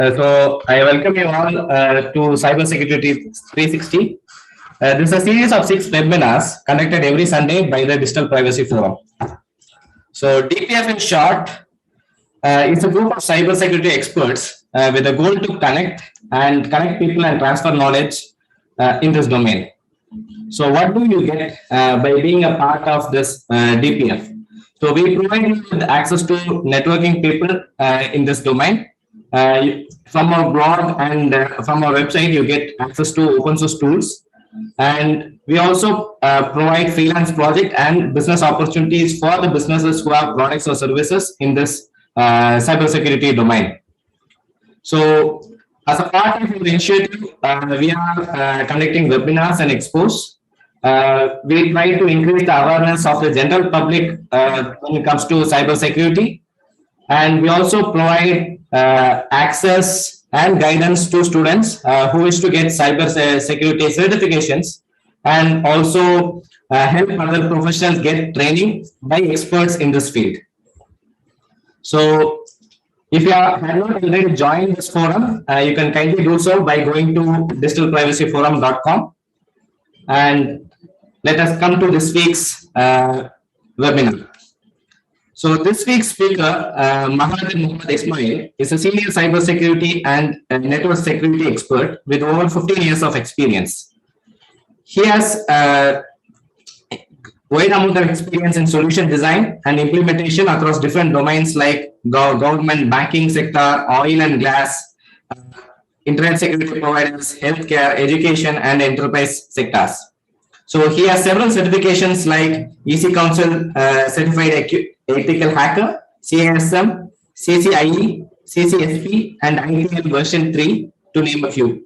So I welcome you all to Cybersecurity 360. This is a series of 6 webinars conducted every Sunday by the Digital Privacy Forum. So DPF in short is a group of cybersecurity experts with a goal to connect people and transfer knowledge in this domain. So what do you get by being a part of this DPF? So we provide you with access to networking people in this domain. From our blog and from our website, you get access to open source tools. And we also provide freelance project and business opportunities for the businesses who have products or services in this cybersecurity domain. So as a part of the initiative, we are conducting webinars and expos. We try to increase the awareness of the general public when it comes to cybersecurity. And we also provide access and guidance to students who wish to get cybersecurity certifications, and also help other professionals get training by experts in this field. So if you have not already joined this forum, you can kindly do so by going to digitalprivacyforum.com. And let us come to this week's webinar. So this week's speaker, Mohamed Ismail, is a senior cybersecurity and network security expert with over 15 years of experience. He has a wide amount of experience in solution design and implementation across different domains like government, banking sector, oil and gas, internet security providers, healthcare, education, and enterprise sectors. So he has several certifications like EC Council Certified Ethical Hacker, CASM, CCIE, CCSP, and ITL version 3, to name a few.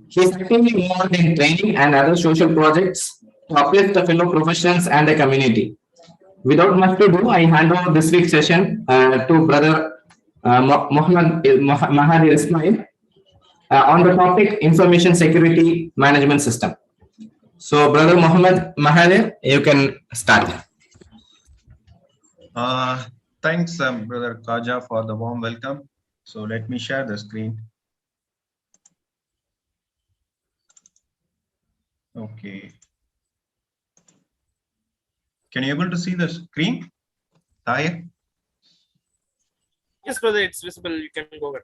He is actively involved in training and other social projects to uplift the fellow professionals and the community. Without much to do, I hand over this week's session to Brother Mahadeer Ismail on the topic Information Security Management System. So, Brother Mahadeer, you can start. Thanks, Brother Kaja, for the warm welcome. So let me share the screen. Okay. Can you able to see the screen? Tahir? Yes, brother, it's visible. You can go ahead.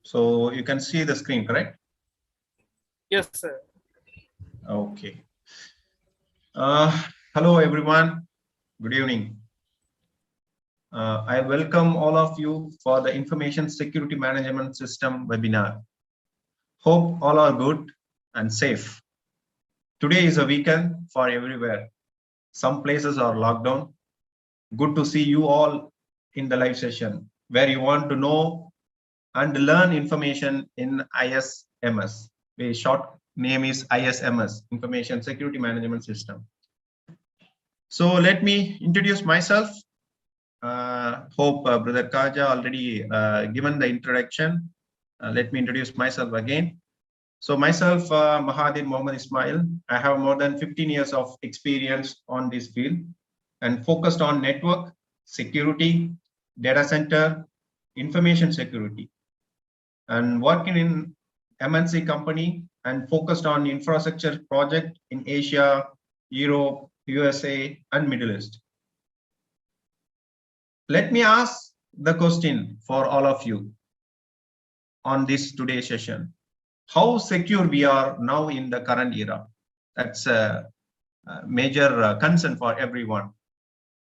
So you can see the screen, correct? Yes, sir. Okay. Hello, everyone. Good evening. I welcome all of you for the Information Security Management System webinar. Hope all are good and safe. Today is a weekend for everywhere. Some places are locked down. Good to see you all in the live session where you want to know and learn information in ISMS. The short name is ISMS, Information Security Management System. So let me introduce myself. Hope Brother Kaja already given the introduction. Let me introduce myself again. So myself, Mahadeer Mohamed Ismail. I have more than 15 years of experience on this field and focused on network security, data center, information security, and working in MNC company and focused on infrastructure project in Asia, Europe, USA, and Middle East. Let me ask the question for all of you on this today's session. How secure we are now in the current era? That's a major concern for everyone.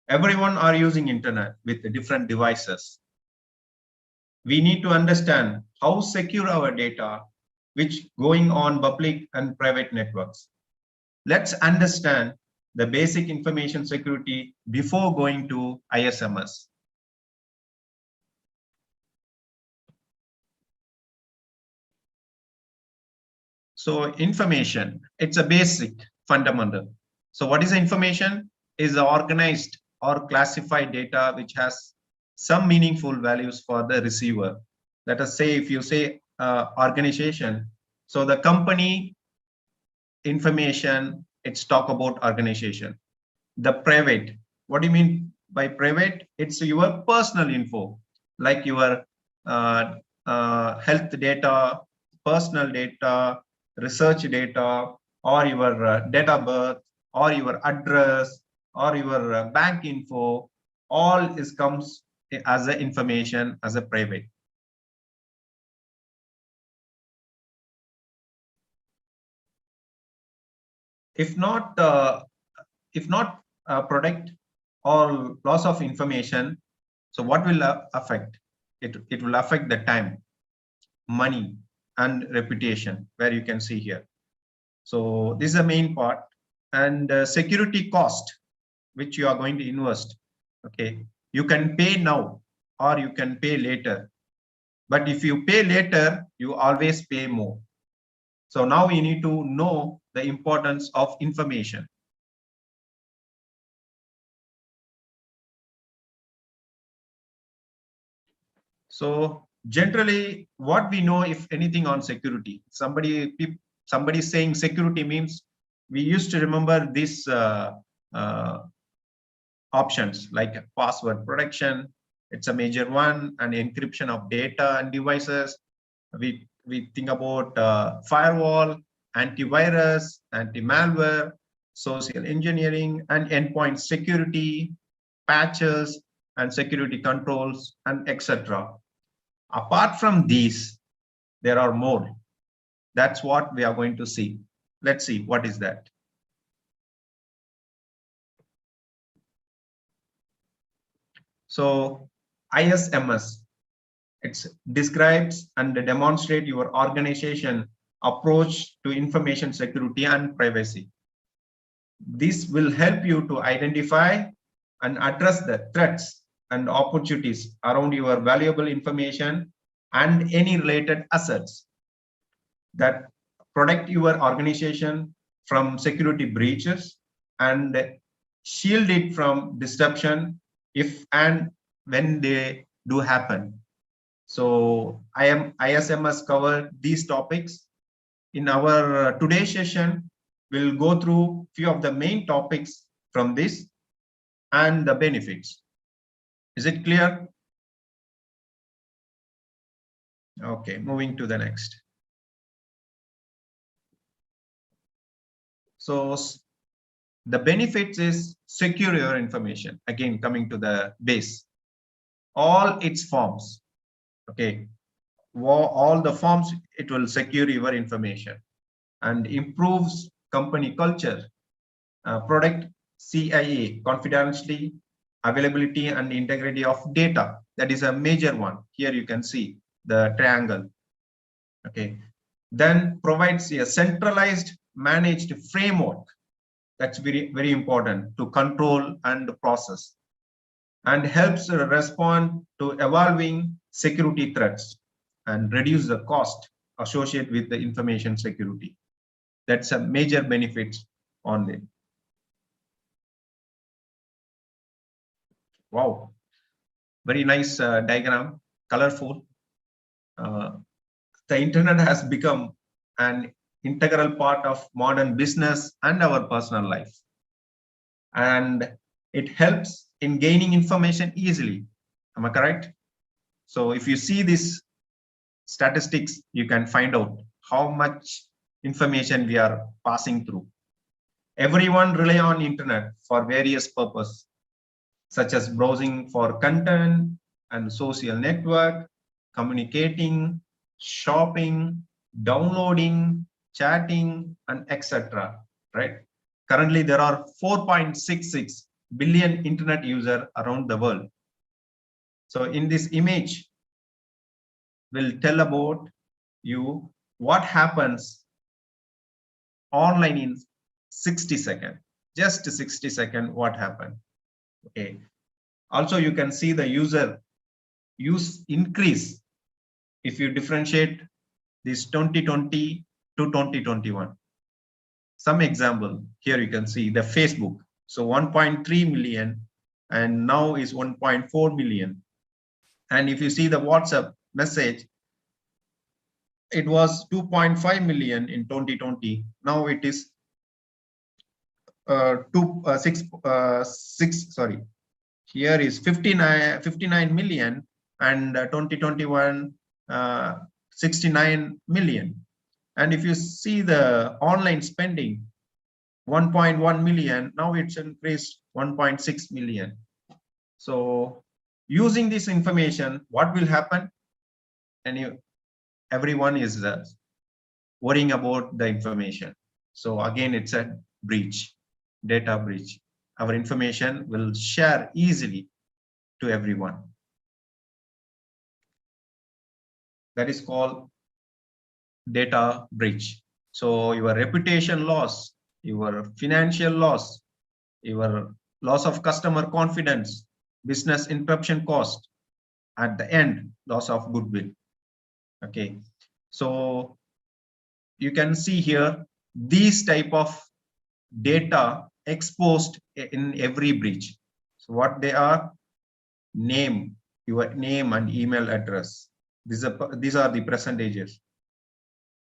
Everyone are using internet with the different devices. We need to understand how secure our data, which going on public and private networks. Let's understand the basic information security before going to ISMS. So information, it's a basic fundamental. So what is information? Is the organized or classified data which has some meaningful values for the receiver. Let us say if you say organization, so the company information, it's talk about organization. The private, what do you mean by private? It's your personal info, like your health data, personal data, research data, or your date of birth, or your address, or your bank info, all is comes as a information as a private. If not product or loss of information, so what will affect? It will affect the time, money, and reputation, where you can see here. So this is the main part. And security cost, which you are going to invest. Okay, you can pay now or you can pay later. But if you pay later, you always pay more. So now we need to know the importance of information. So generally, what we know, if anything, on security, somebody saying security means, we used to remember these options like password protection. It's a major one, and encryption of data and devices. We think about firewall, antivirus, anti-malware, social engineering, and endpoint security, patches, and security controls, and etc. Apart from these, there are more. That's what we are going to see. Let's see what is that. So ISMS, it describes and demonstrates your organization approach to information security and privacy. This will help you to identify and address the threats and opportunities around your valuable information and any related assets that protect your organization from security breaches and shield it from disruption if and when they do happen. So ISMS covered these topics. In our today's session, we'll go through few of the main topics from this and the benefits. Is it clear? Okay, moving to the next. So the benefits is secure your information. Again, coming to the base, all its forms. Okay, all the forms, it will secure your information and improves company culture, product CIA, confidentiality, availability, and integrity of data. That is a major one. Here you can see the triangle. Okay, then provides a centralized managed framework. That's very, very important to control and process, and helps respond to evolving security threats and reduce the cost associated with the information security. That's a major benefit on it. Wow, very nice diagram, colorful. The internet has become an integral part of modern business and our personal life, and it helps in gaining information easily. Am I correct? So if you see this statistics, you can find out how much information we are passing through. Everyone rely on internet for various purposes, such as browsing for content and social network, communicating, shopping, downloading, chatting, and etc. Right? Currently, there are 4.66 billion internet users around the world. So in this image, we'll tell about you what happens online in 60 seconds. Just 60 seconds, what happened. Okay. Also, you can see the user use increase if you differentiate this 2020 to 2021. Some example here, you can see the Facebook. So 1.3 million and now is 1.4 million. And if you see the WhatsApp message, it was 2.5 million in 2020. Now it is 6 sorry. Here is 59 million and 2021 69 million. And if you see the online spending, 1.1 million, now it's increased 1.6 million. So using this information, what will happen? And everyone is worrying about the information. So again, it's a breach, data breach. Our information will share easily to everyone. That is called data breach. So your reputation loss, your financial loss, your loss of customer confidence, business interruption cost, at the end, loss of goodwill. Okay, so you can see here these type of data exposed in every breach. So what they are: name, your name and email address. These are the percentages,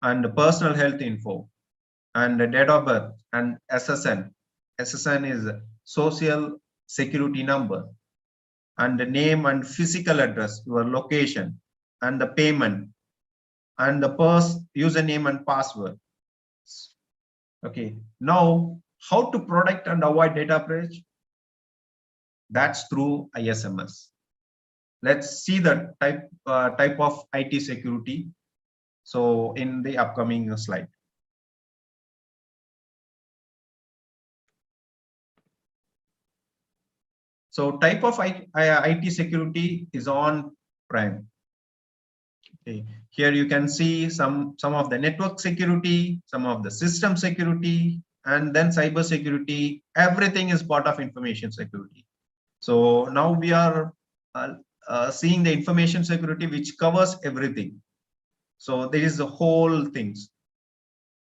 and personal health info, and the date of birth, and SSN. SSN is social security number, and the name and physical address, your location, and the payment, and the username and password. Okay, now how to protect and avoid data breach? That's through ISMS. Let's see the type of IT security. So in the upcoming slide. So type of IT security is on-prem. Okay. Here you can see some of the network security, some of the system security, and then cyber security. Everything is part of information security. So now we are seeing the information security, which covers everything. So there is the whole things.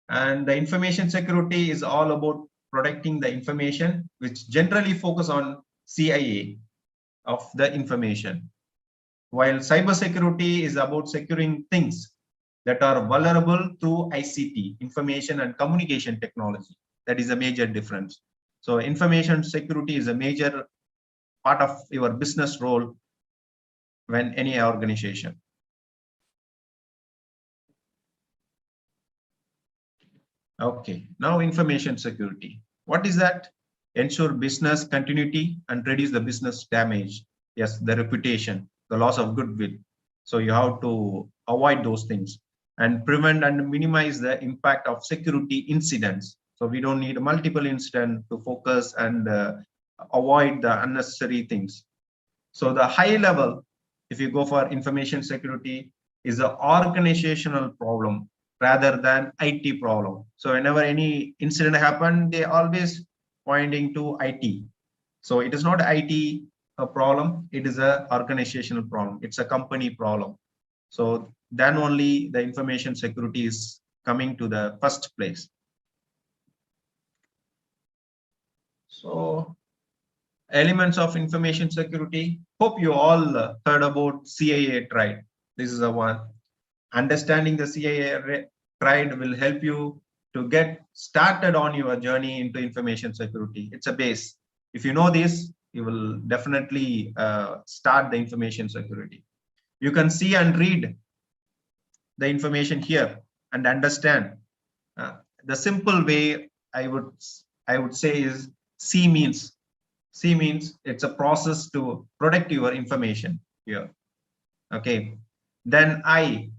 And the information security is all about protecting the information, which generally focus on CIA of the information. While cybersecurity is about securing things that are vulnerable through ICT, information and communication technology. That is a major difference. So information security is a major part of your business role when any organization. Okay, now information security. What is that? Ensure business continuity and reduce the business damage. Yes, the reputation, the loss of goodwill. So you have to avoid those things and prevent and minimize the impact of security incidents. So we don't need multiple incidents to focus and avoid the unnecessary things. So the high level, if you go for information security, is an organizational problem rather than IT problem. So whenever any incident happen, they always pointing to IT. So it is not IT a problem, it is a organizational problem. It's a company problem. So then only the information security is coming to the first place. So elements of information security. Hope you all heard about CIA triad. This is the one. Understanding the CIA triad will help you to get started on your journey into information security. It's a base. If you know this, you will definitely start the information security. You can see and read the information here and understand. The simple way I would say is C means it's a process to protect your information here. Okay. Then I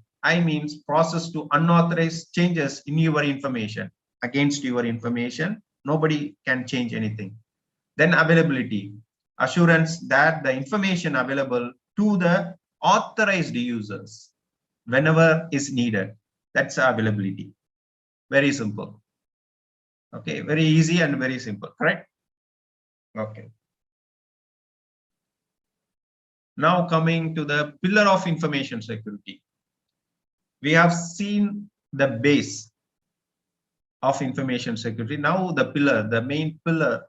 means process to unauthorized changes in your information. Against your information, nobody can change anything. Then availability, assurance that the information available to the authorized users whenever is needed. That's availability. Very simple. Okay, very easy and very simple, correct? Okay. Now coming to the pillar of information security. We have seen the base of information security. Now the pillar, the main pillar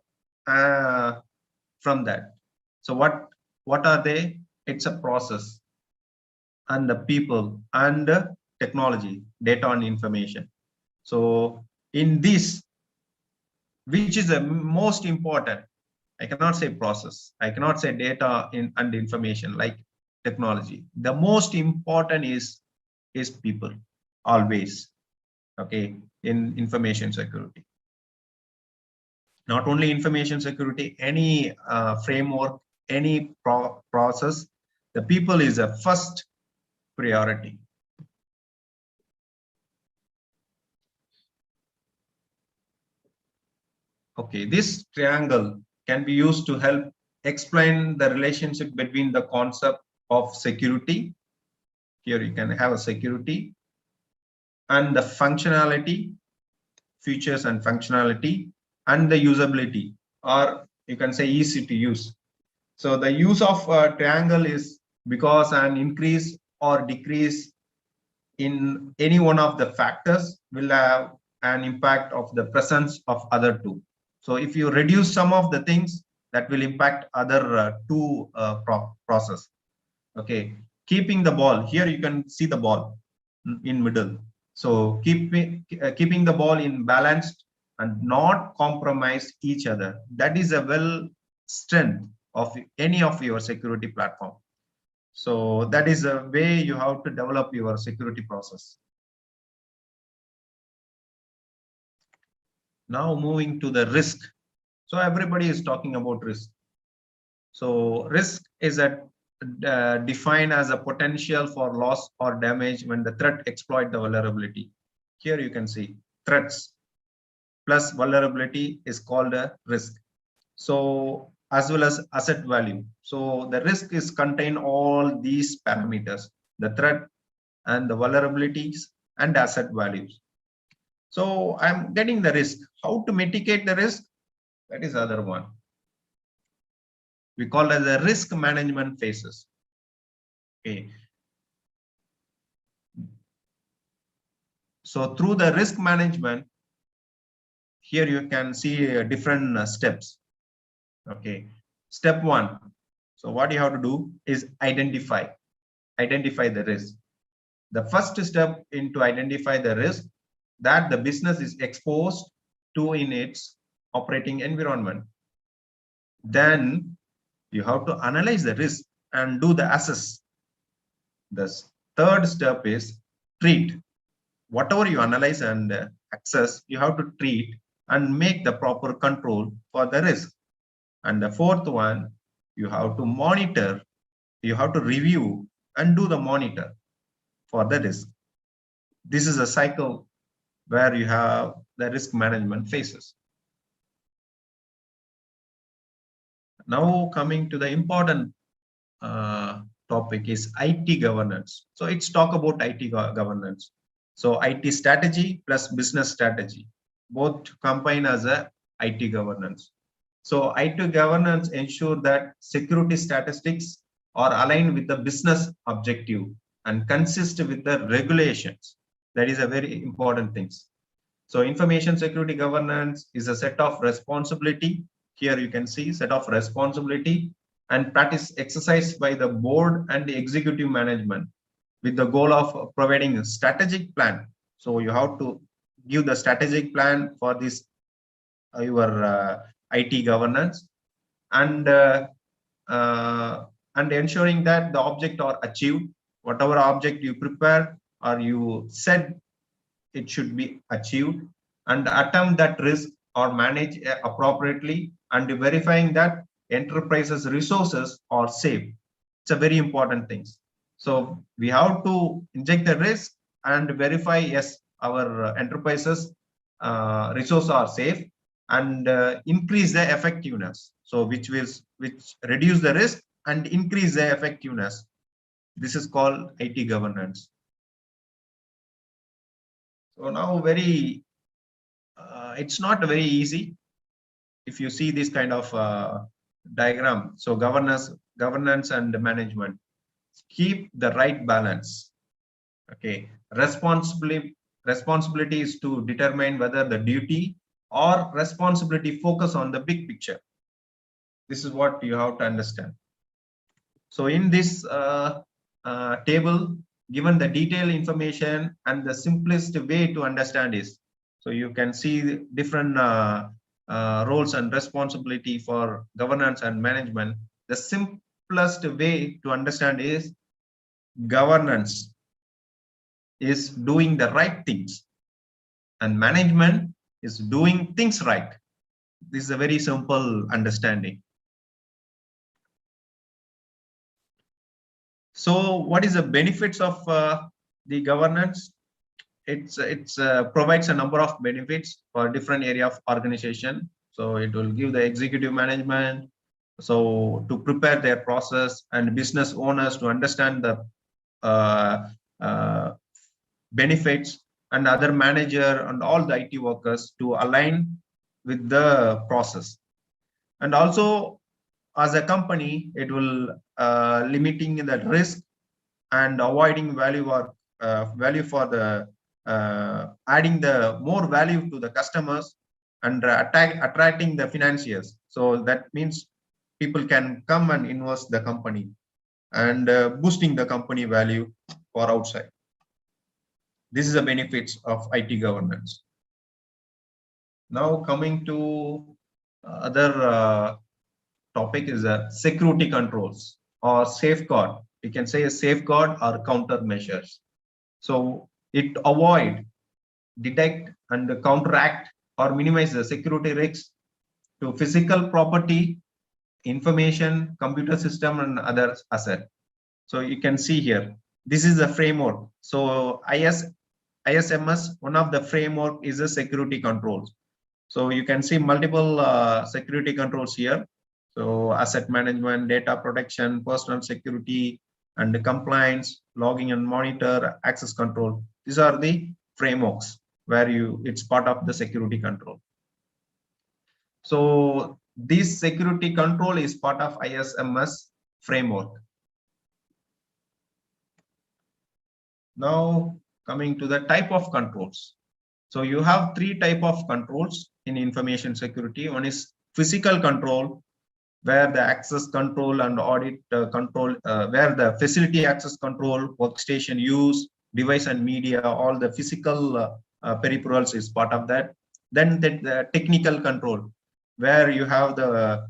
from that. So what are they? It's a process and the people and the technology, data and information. So in this, which is the most important, I cannot say process, I cannot say data and information. Like technology. The most important is people always. Okay, in information security. Not only information security, any framework, any process, the people is a first priority. Okay, this triangle can be used to help explain the relationship between the concept of security. Here you can have a security and the functionality, features and functionality, and the usability, or you can say easy to use. So the use of a triangle is because an increase or decrease in any one of the factors will have an impact of the presence of other two. So if you reduce some of the things, that will impact other two process. Okay, keeping the ball, here you can see the ball in middle. So keeping the ball in balanced and not compromise each other. That is a well strength of any of your security platform. So that is a way you have to develop your security process. Now moving to the risk. So everybody is talking about risk. So risk is defined as a potential for loss or damage when the threat exploit the vulnerability. Here you can see threats plus vulnerability is called a risk. So as well as asset value. So the risk is contain all these parameters, the threat and the vulnerabilities and asset values. So I'm getting the risk. How to mitigate the risk? That is other one. We call it the risk management phases. Okay. So through the risk management, here you can see different steps. Okay. Step one. So what you have to do is identify the risk. The first step into identify the risk that the business is exposed to in its operating environment. Then you have to analyze the risk and do the assess. The third step is treat. Whatever you analyze and assess, you have to treat and make the proper control for the risk. And the fourth one, you have to monitor, you have to review and do the monitor for the risk. This is a cycle where you have the risk management phases. Now coming to the important topic is IT governance. So it's talk about IT governance. So IT strategy plus business strategy, both combine as a IT governance. So IT governance ensure that security statistics are aligned with the business objective and consist with the regulations. That is a very important thing. So information security governance is a set of responsibility. Here you can see set of responsibility and practice exercised by the board and the executive management with the goal of providing a strategic plan. So you have to give the strategic plan for this your IT governance and ensuring that the object are achieved. Whatever object you prepare or you said it should be achieved, and attempt that risk or manage appropriately and verifying that enterprises resources are safe. It's a very important thing. So we have to inject the risk and verify yes our enterprises resources are safe and increase the effectiveness. So which reduce the risk and increase the effectiveness. This is called IT governance. So now it's not very easy if you see this kind of diagram. So governance and management, keep the right balance. Okay, responsibility is to determine whether the duty or responsibility focus on the big picture. This is what you have to understand. So in this table, given the detailed information and the simplest way to understand is, so you can see different roles and responsibility for governance and management. The simplest way to understand is governance is doing the right things and management is doing things right. This is a very simple understanding. So what is the benefits of the governance? It's provides a number of benefits for different area of organization. So it will give the executive management so to prepare their process and business owners to understand the uh, uh, benefits, and other manager and all the IT workers to align with the process. And also as a company, it will limiting the risk and avoiding value or value for the adding the more value to the customers and attracting the financiers. So that means people can come and invest the company and boosting the company value for outside. This is the benefits of IT governance. Now coming to other topic is security controls or safeguard. You can say a safeguard or countermeasures. So it avoid, detect and counteract or minimize the security risks to physical property, information, computer system and other asset. So you can see here, this is the framework. So ISMS, one of the framework is the security controls. So you can see multiple security controls here. So asset management, data protection, personal security, and compliance, logging and monitor, access control. These are the frameworks where it's part of the security control. So this security control is part of ISMS framework. Now coming to the type of controls. So you have three type of controls in information security. One is physical control, where the access control and audit control, where the facility access control, workstation use, device and media, all the physical peripherals is part of that. Then the technical control, where you have the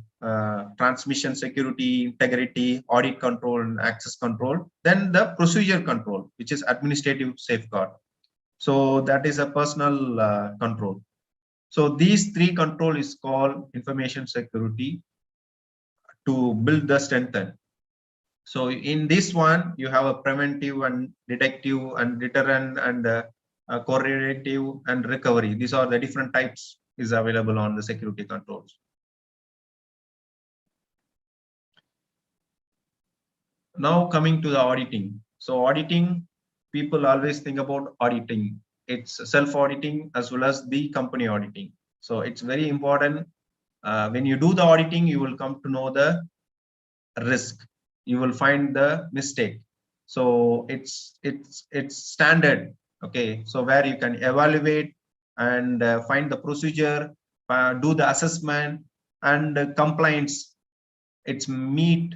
transmission security, integrity, audit control and access control. Then the procedure control, which is administrative safeguard. So that is a personal control. So these three control is called information security to build the strength. So in this one, you have a preventive and detective and deterrent and correlative and recovery. These are the different types is available on the security controls. Now coming to the auditing. So auditing, people always think about auditing. It's self-auditing as well as the company auditing. So it's very important. When you do the auditing, you will come to know the risk. You will find the mistake. So it's standard. Okay. So where you can evaluate and find the procedure, do the assessment and compliance. It's meet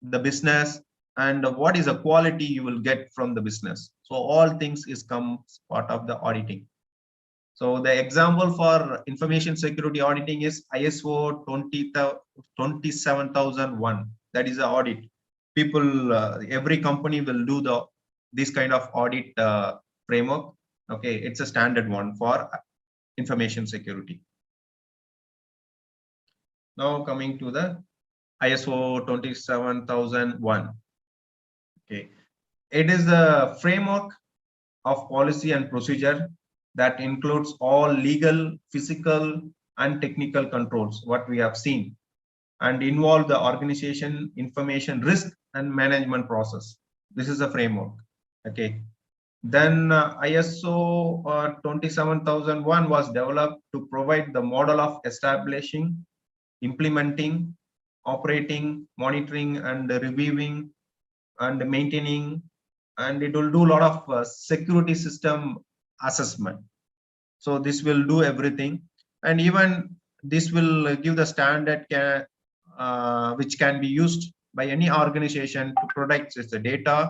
the business and what is the quality you will get from the business. So all things is comes part of the auditing. So the example for information security auditing is ISO 27001. That is the audit. People, every company will do this kind of audit framework. Okay, it's a standard one for information security. Now coming to the ISO 27001. Okay, it is a framework of policy and procedure that includes all legal, physical, and technical controls, what we have seen, and involve the organization, information, risk, and management process. This is a framework. Okay. Then ISO 27001 was developed to provide the model of establishing, implementing, operating, monitoring, and reviewing, and maintaining, and it will do a lot of security system assessment. So this will do everything, and even this will give the standard which can be used by any organization to protect its data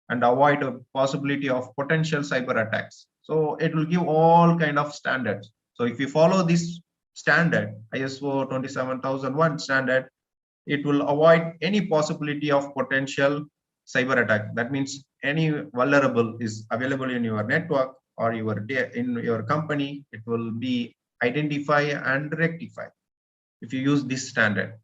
and avoid a possibility of potential cyber attacks. So it will give all kind of standards. So if you follow this standard, ISO 27001 standard, it will avoid any possibility of potential cyber attack. That means any vulnerable is available in your network or in your company, it will be identify and rectify if you use this standard.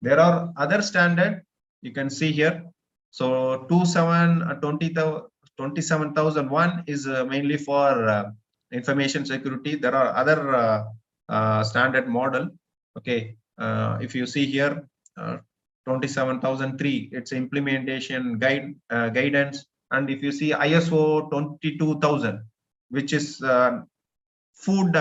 There are other standard you can see here. So 27001 is mainly for information security. There are other standard model. Okay, if you see here, 27003, it's implementation guidance. And if you see ISO 22000, which is food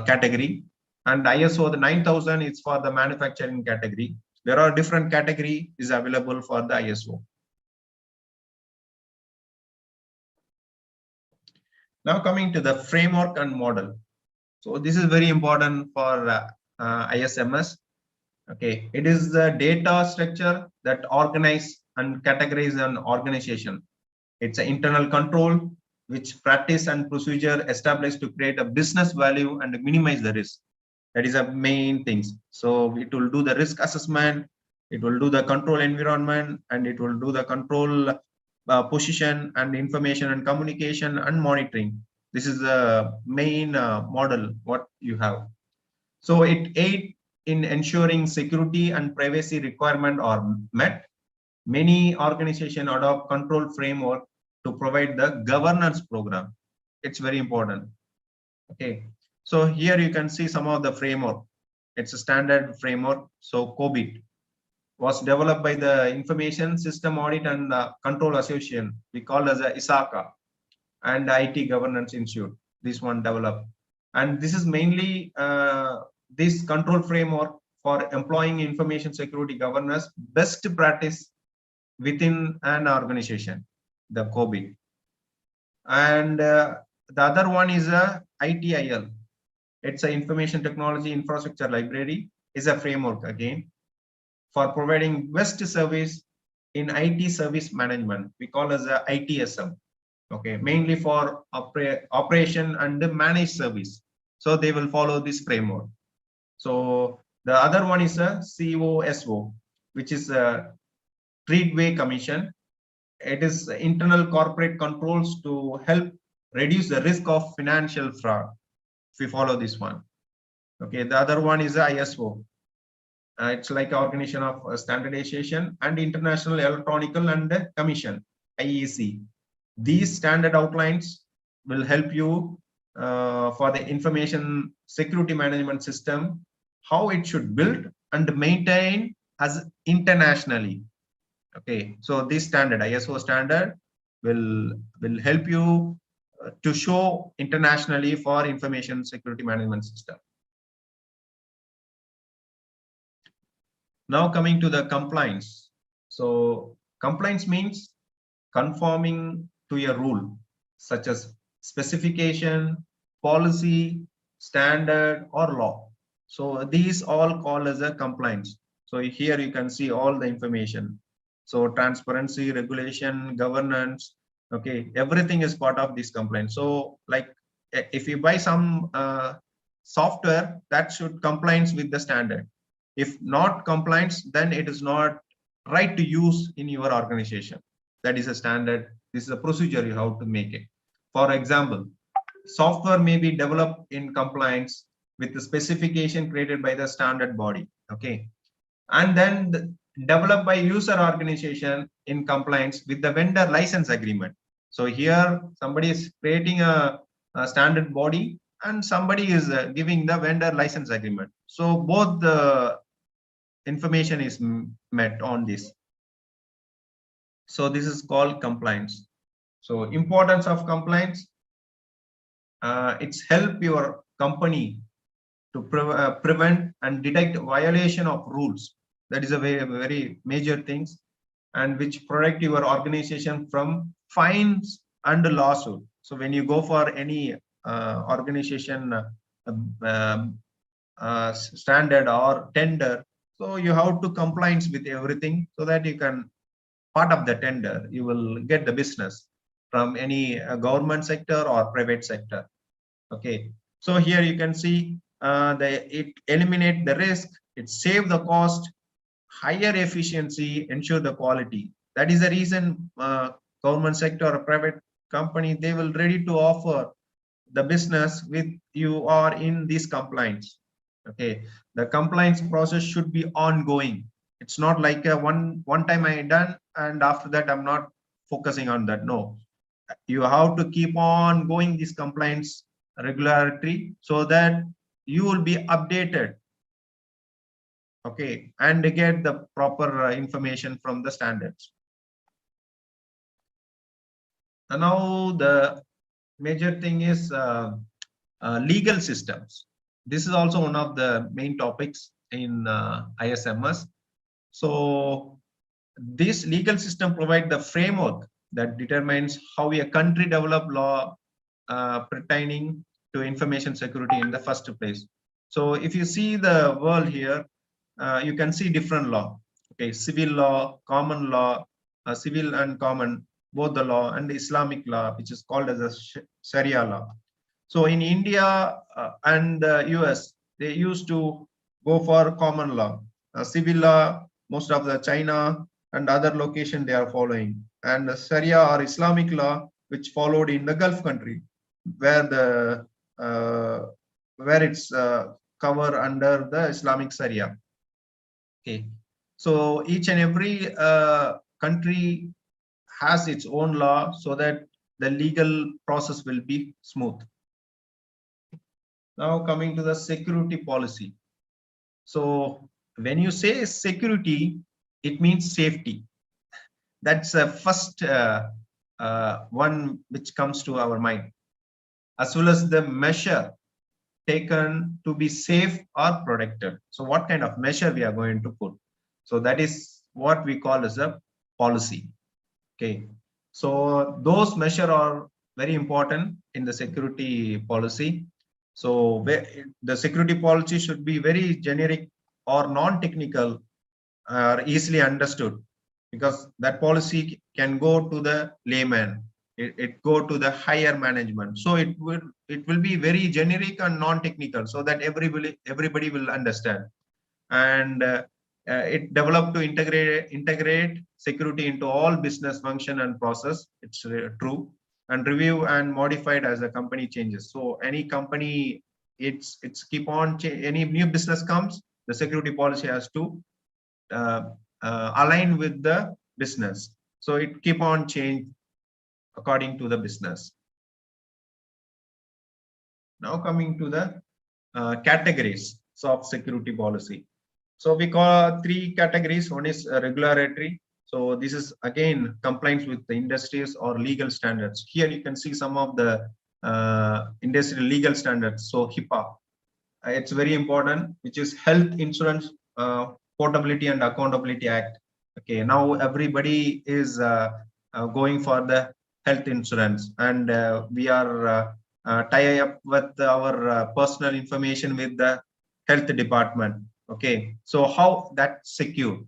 category, and ISO the 9000 is for the manufacturing category. There are different category is available for the ISO. Now coming to the framework and model. So this is very important for ISMS. Okay, it is the data structure that organize and categorize an organization. It's an internal control which practice and procedure established to create a business value and minimize the risk. That is the main things. So it will do the risk assessment, it will do the control environment, and it will do the control position and information and communication and monitoring. This is the main model what you have. So it aids in ensuring security and privacy requirement are met. Many organizations adopt control framework to provide the governance program. It's very important. Okay. So here you can see some of the framework. It's a standard framework. So COBIT was developed by the Information System Audit and Control Association. We call as a ISACA, and IT Governance Institute. This one developed. And this is mainly this control framework for employing information security governance best practice within an organization, the COBIT. And the other one is a ITIL. It's an Information Technology Infrastructure Library, is a framework again for providing best service in IT service management. We call as a ITSM. Okay, mainly for operation and the managed service. So they will follow this framework. So the other one is a COSO, which is a Treatway Commission. It is internal corporate controls to help reduce the risk of financial fraud. If we follow this one. Okay, the other one is ISO. It's like an organization of standardization and international electronical and commission, IEC. These standard outlines will help you for the information security management system, how it should build and maintain as internationally. Okay, so this standard, ISO standard, will help you to show internationally for information security management system. Now coming to the compliance. So compliance means conforming to a rule such as specification, policy, standard, or law. So these all called as a compliance. So here you can see all the information. So transparency, regulation, governance, okay, everything is part of this compliance. So like if you buy some software, that should compliance with the standard. If not compliance, then it is not right to use in your organization. That is a standard. This is a procedure you have to make it. For example, software may be developed in compliance with the specification created by the standard body. Okay, and then developed by user organization in compliance with the vendor license agreement. So here somebody is creating a standard body and somebody is giving the vendor license agreement. So both the information is met on this. So this is called compliance. So importance of compliance, it's help your company to prevent and detect violation of rules. That is a very, very major things, and which protect your organization from fines and lawsuit. So when you go for any organization standard or tender, so you have to compliance with everything so that you can part of the tender, you will get the business from any government sector or private sector. Okay, So here you can see it eliminate the risk, it save the cost, higher efficiency, ensure the quality. That is the reason government sector or private company, they will ready to offer the business with you are in this compliance. Okay, the compliance process should be ongoing. It's not like a one time I done and after that I'm not focusing on that. No, you have to keep on going this compliance regularity so that you will be updated, okay, and get the proper information from the standards. And now the major thing is legal systems. This is also one of the main topics in ISMS. So this legal system provide the framework that determines how a country develop law pertaining to information security in the first place. So if you see the world here, you can see different law. Okay, civil law, common law, civil and common, both the law, and the Islamic law, which is called as a Sharia law. So in India and the US, they used to go for common law. Civil law, most of the China and other location they are following. And the Sharia or Islamic law, which followed in the Gulf country, where the where it's cover under the Islamic Sharia. Okay, so each and every country has its own law so that the legal process will be smooth. Now coming to the security policy. So when you say security, it means safety. That's the first one which comes to our mind, as well as the measure taken to be safe or protected. So what kind of measure we are going to put? So that is what we call as a policy. Okay, so those measures are very important in the security policy. So the security policy should be very generic or non-technical or easily understood, because that policy can go to the layman, it go to the higher management. So it will be very generic and non-technical so that everybody will understand. And it developed to integrate security into all business function and process. It's true. And review and modified as the company changes. So any company, it's keep on any new business comes, the security policy has to align with the business. So it keep on change according to the business. Now coming to the categories of security policy. So we call three categories. One is regulatory. So this is again compliance with the industries or legal standards. Here you can see some of the industry legal standards. So HIPAA, it's very important, which is Health Insurance Portability and Accountability Act. Okay, now everybody is going for the health insurance, and we are tie up with our personal information with the health department. Okay, so how that's secure?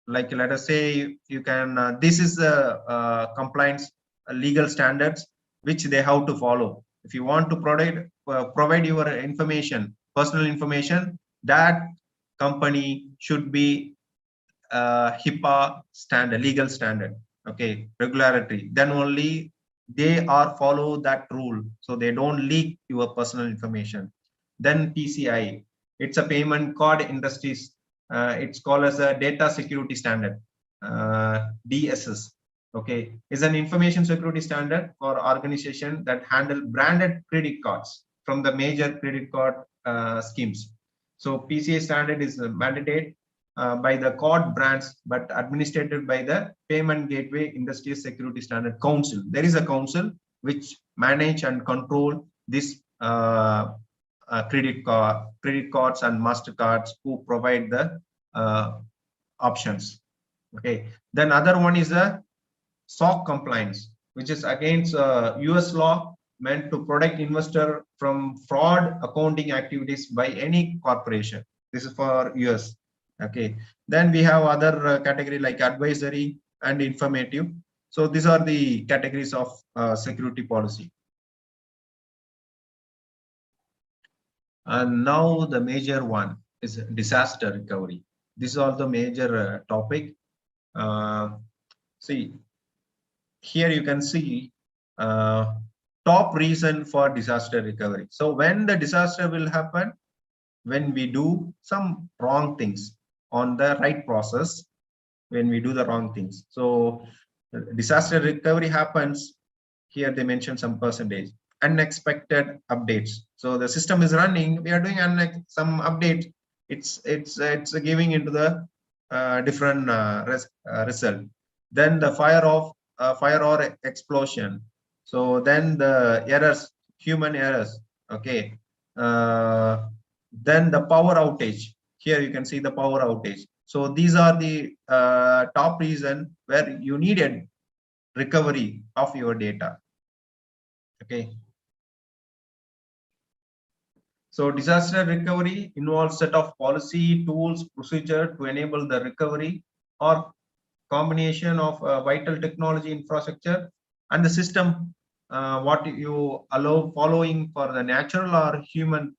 Like let us say you can this is the compliance legal standards which they have to follow. If you want to provide your information, personal information, that company should be HIPAA standard, legal standard. Okay, regularity, then only they are follow that rule, so they don't leak your personal information. Then PCI, it's a payment card industries. It's called as a data security standard, DSS. Okay, is an information security standard for organization that handle branded credit cards from the major credit card schemes. So PCI standard is mandated by the card brands, but administered by the Payment Gateway Industry Security Standard Council. There is a council which manage and control this credit cards and MasterCards who provide the options. Okay, then other one is the SOC compliance, which is against US law, meant to protect investor from fraud accounting activities by any corporation. This is for US. Okay, then we have other category like advisory and informative. So these are the categories of security policy. And now the major one is disaster recovery. This is also major topic. See, here you can see top reason for disaster recovery. So when the disaster will happen, when we do some wrong things on the right process, when we do the wrong things. So disaster recovery happens. Here they mention some percentage. Unexpected updates. So the system is running. We are doing some update. It's giving into the different result. Then the fire or explosion. So then the errors, human errors. Okay. Then the power outage. Here you can see the power outage. So these are the top reason where you needed recovery of your data. Okay. So disaster recovery involves set of policy, tools, procedure to enable the recovery or combination of vital technology infrastructure and the system what you allow following for the natural or human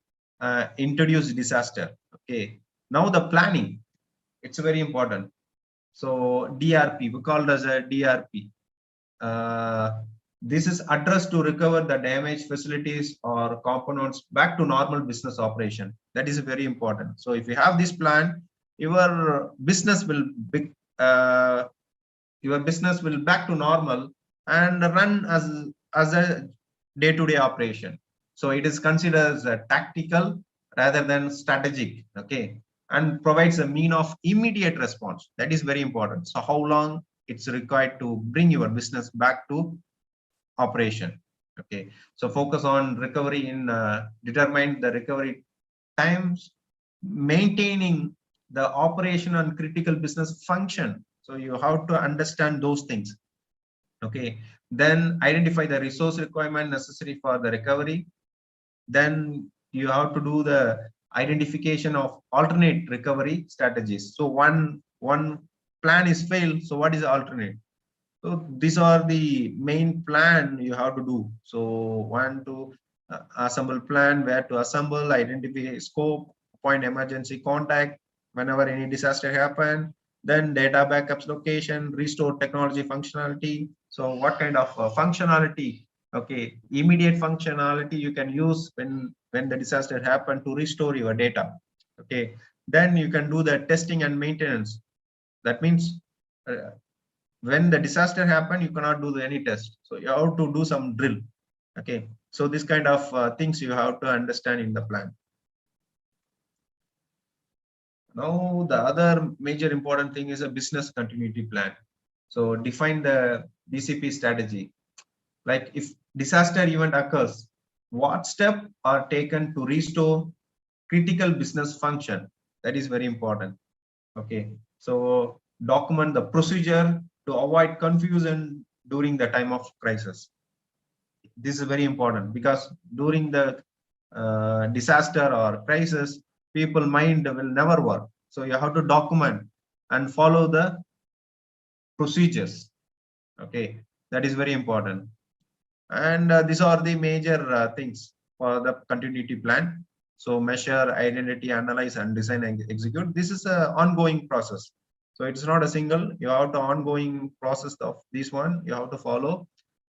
introduced disaster. Okay. Now the planning, it's very important. So DRP, we call it as a DRP. This is addressed to recover the damaged facilities or components back to normal business operation. That is very important. So if you have this plan, your business will back to normal and run as a day-to-day operation. So it is considered as a tactical rather than strategic. Okay, and provides a mean of immediate response. That is very important. So how long it's required to bring your business back to operation. Okay, so focus on recovery in determine the recovery times, maintaining the operation and critical business function. So you have to understand those things. Okay, then identify the resource requirement necessary for the recovery. Then you have to do the identification of alternate recovery strategies. So one plan is failed. So what is the alternate? So these are the main plan you have to do. So one to assemble plan, where to assemble, identify scope, appoint emergency contact whenever any disaster happen, then data backups location, restore technology functionality. So what kind of functionality? Okay, immediate functionality you can use when the disaster happened to restore your data. Okay, then you can do the testing and maintenance. That means when the disaster happen, you cannot do any test. So you have to do some drill. Okay, so this kind of things you have to understand in the plan. Now the other major important thing is a business continuity plan. So define the BCP strategy. Like if disaster event occurs, what steps are taken to restore critical business function? That is very important. Okay, so document the procedure to avoid confusion during the time of crisis. This is very important because during the disaster or crisis, people mind will never work. So you have to document and follow the procedures. Okay, that is very important. And these are the major things for the continuity plan. So measure, identity, analyze, and design and execute. This is an ongoing process. So it's not a single, you have to ongoing process of this one, you have to follow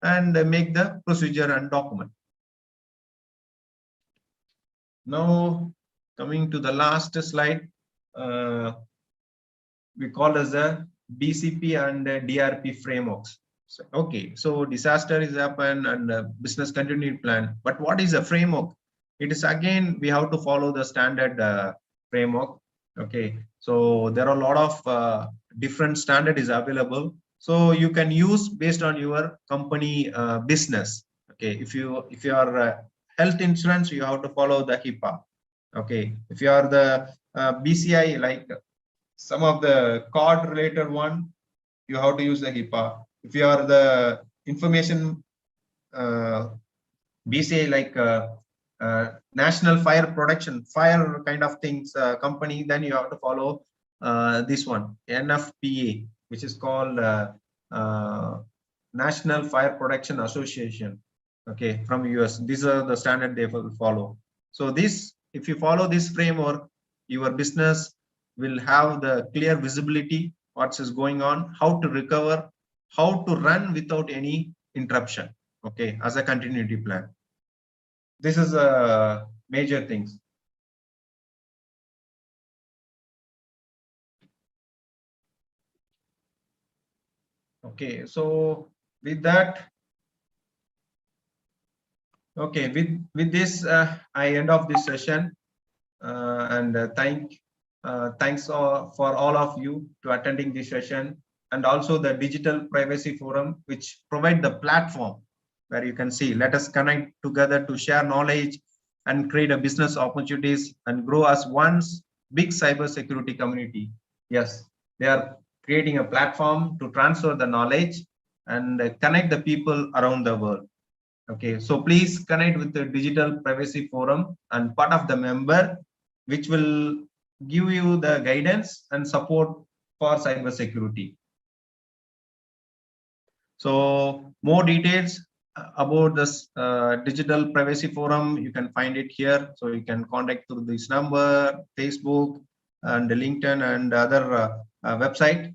and make the procedure and document. Now coming to the last slide, we call as the BCP and DRP frameworks. So, okay, so disaster is happened and business continuity plan, but what is a framework? It is again, we have to follow the standard framework. Okay, so there are a lot of different standard is available. So you can use based on your company business. Okay, if you are health insurance, you have to follow the HIPAA. Okay, if you are the BCI, like some of the card related one, you have to use the HIPAA. If you are the information BCI, like national fire protection, fire kind of things company, then you have to follow this one, NFPA, which is called National Fire Protection Association. Okay, from US, these are the standard they will follow. So this If you follow this framework, your business will have the clear visibility, what is going on, how to recover, how to run without any interruption. Okay, as a continuity plan. This is a major things. Okay, so with that, okay, with this, I end off this session, and thanks for all of you to attending this session, and also the Digital Privacy Forum, which provide the platform where you can see, let us connect together to share knowledge and create a business opportunities and grow as one big cybersecurity community. Yes, they are creating a platform to transfer the knowledge and connect the people around the world. Okay, so please connect with the Digital Privacy Forum and part of the member, which will give you the guidance and support for cybersecurity. So more details about this Digital Privacy Forum, you can find it here. So you can contact through this number, Facebook, and LinkedIn, and other website.